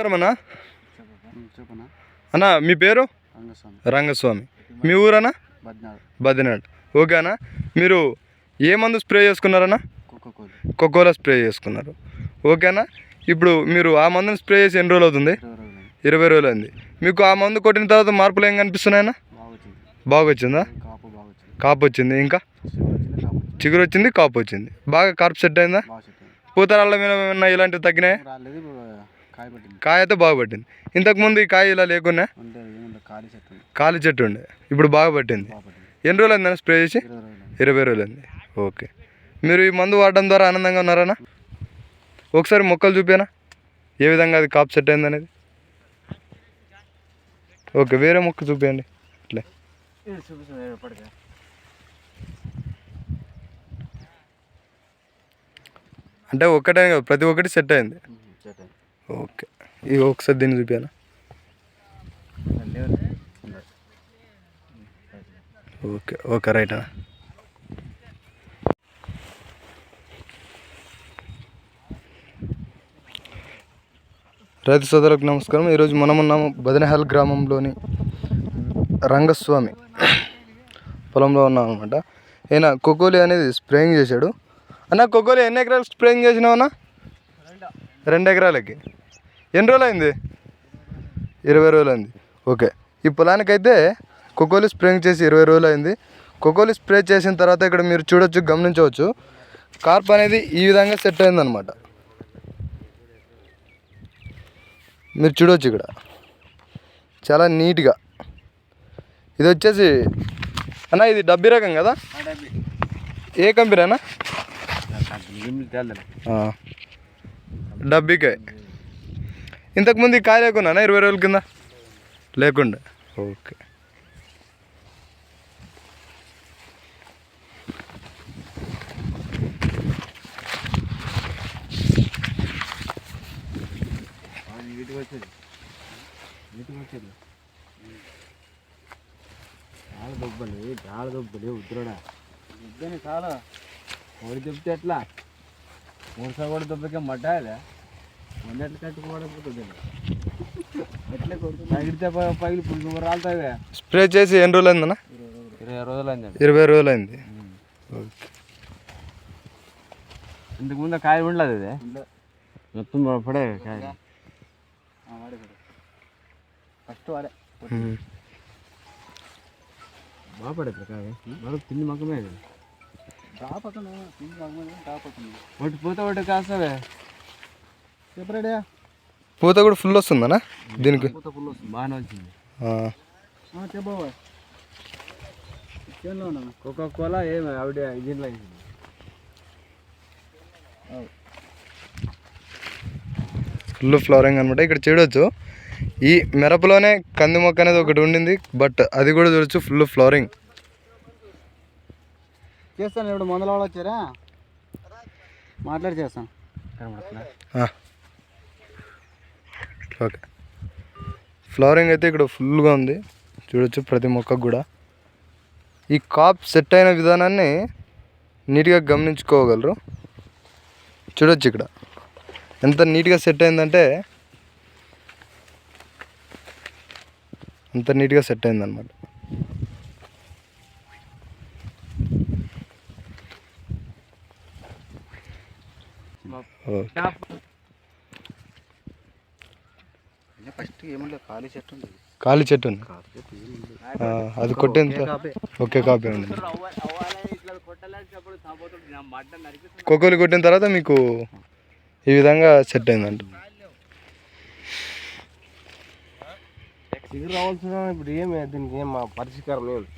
అన్నా అన్నా మీ పేరు? రంగస్వామి. మీ ఊరన్నా? బద్దినాడు. ఓకే అన్న, మీరు ఏ మందు స్ప్రే చేసుకున్నారన్నా? కోకోలా స్ప్రే చేసుకున్నారు. ఓకేనా, ఇప్పుడు మీరు ఆ మందుని స్ప్రే చేసి ఎన్ని రోజులు అవుతుంది? 20 రోజులు అయింది. మీకు ఆ మందు కొట్టిన తర్వాత మార్పులు ఏం కనిపిస్తున్నాయన్నా? బాగా వచ్చిందా? కాపు వచ్చింది, ఇంకా చిగురు వచ్చింది, కాపు వచ్చింది, బాగా కార్పు సెట్ అయిందా? పూతరాళ్ళ మీద ఏమన్నా ఇలాంటివి తగ్గినాయి? కాయ అయితే బాగా పట్టింది. ఇంతకుముందు ఈ కాయ ఇలా లేకున్నా ఖాళీ చెట్టు ఉండే, ఇప్పుడు బాగా పట్టింది. ఎన్ని రోజులు అయిందన్న స్ప్రే చేసి? 20 రోజులు అయింది. ఓకే, మీరు ఈ మందు వాడడం ద్వారా ఆనందంగా ఉన్నారన్నా? ఒకసారి మొక్కలు చూపానా ఏ విధంగా అది కాపు సెట్ అయింది అనేది? ఓకే, వేరే మొక్క చూపించండి. ఇట్లా అంటే ఒక్కటే కాదు, ప్రతి ఒక్కటి సెట్ అయింది. ఓకే, ఇది ఒకసారి దీన్ని చూపానా? ఓకే ఓకే, రైట్ అన్న. రైతు సోదరులకు నమస్కారం. ఈరోజు మనం ఉన్నాము బదనహల్ గ్రామంలోని రంగస్వామి పొలంలో ఉన్నాం అనమాట. ఈయన కోకోలి అనేది స్ప్రేయింగ్ చేశాడు. అన్న, కోకోలి ఎన్ని ఎకరాలు స్ప్రేయింగ్ చేసినావు అన్న? 2 ఎకరాలకి. ఎన్ని రోజులు అయింది? 20 రోజులు అయింది. ఓకే, ఈ పొలానికైతే కోకోలి స్ప్రేయింగ్ చేసి 20 రోజులు అయింది. కోకోలి స్ప్రే చేసిన తర్వాత ఇక్కడ మీరు చూడొచ్చు, గమనించవచ్చు, కార్ప్ అనేది ఈ విధంగా సెట్ అయిందనమాట. మీరు చూడవచ్చు ఇక్కడ చాలా నీట్గా. ఇది వచ్చేసి అన్న, ఇది డబ్బీ రకం కదా? ఏ కంపెనీ అన్న? డబ్బీకాయ. ఇంతకుముందు ఈ కాయ లేకుండా 20 రోజుల కింద లేకుండా. ఓకే, ఉద్రడా చాలా ఓడి దెబ్బతే ఎట్లా 3 సగోడు దెబ్బకే మడ్డాలే మొన్నట్లు కట్టుకోవడం ఎట్లా తగిలితే పగిలి పులుసు రాలుతావే. స్ప్రే చేసి ఎన్ని రోజులు అయిందన్న? 20 రోజులు అయింది. 20 రోజులు అయింది. ఓకే, ఇంతకుముందు కాయ ఉండలేదు, ఇది మొత్తం పడే కాయ ఫస్ట్ వాడే బాగా పడేది కాయ. బాగా తిండి మక్కమే ఒకటి పూత ఒకటి కాస్తావే. చెప్పరాడా, పూత కూడా ఫుల్ వస్తుందన్నా దీనికి? పూత ఫుల్ వస్తుంది, బాగానే వచ్చింది. కోకా కోలా ఏమి ఆవిడ దీంట్లో ఫుల్ ఫ్లవరింగ్ అనమాట. ఇక్కడ చూడవచ్చు, ఈ మిరపలోనే కంది మొక్క అనేది ఒకటి ఉండింది, బట్ అది కూడా చూడొచ్చు ఫుల్ ఫ్లవరింగ్. చేస్తాను ఇప్పుడు మందుల వాళ్ళు వచ్చారా, మాట్లాడి చేస్తాను. ఓకే, ఫ్లవరింగ్ అయితే ఇక్కడ ఫుల్గా ఉంది, చూడొచ్చు ప్రతి మొక్కకు కూడా. ఈ కాప్ సెట్ అయిన విధానాన్ని నీట్గా గమనించుకోగలరు. చూడొచ్చు ఇక్కడ ఎంత నీట్గా సెట్ అయిందంటే అంత నీట్గా సెట్ అయిందన్నమాట. ఫస్ట్ ఏమన్నా ఖాళీ చెట్టు ఉంది, ఖాళీ చెట్టు ఉంది, అది కొట్టిన ఒకే కాపీ ఉంది. కోకోలి కొట్టిన తర్వాత మీకు ఈ విధంగా సెట్ అయిందంట. చిగురు రావాల్సిన ఇప్పుడు ఏమి దీనికి ఏం పరిష్కారం ఏమి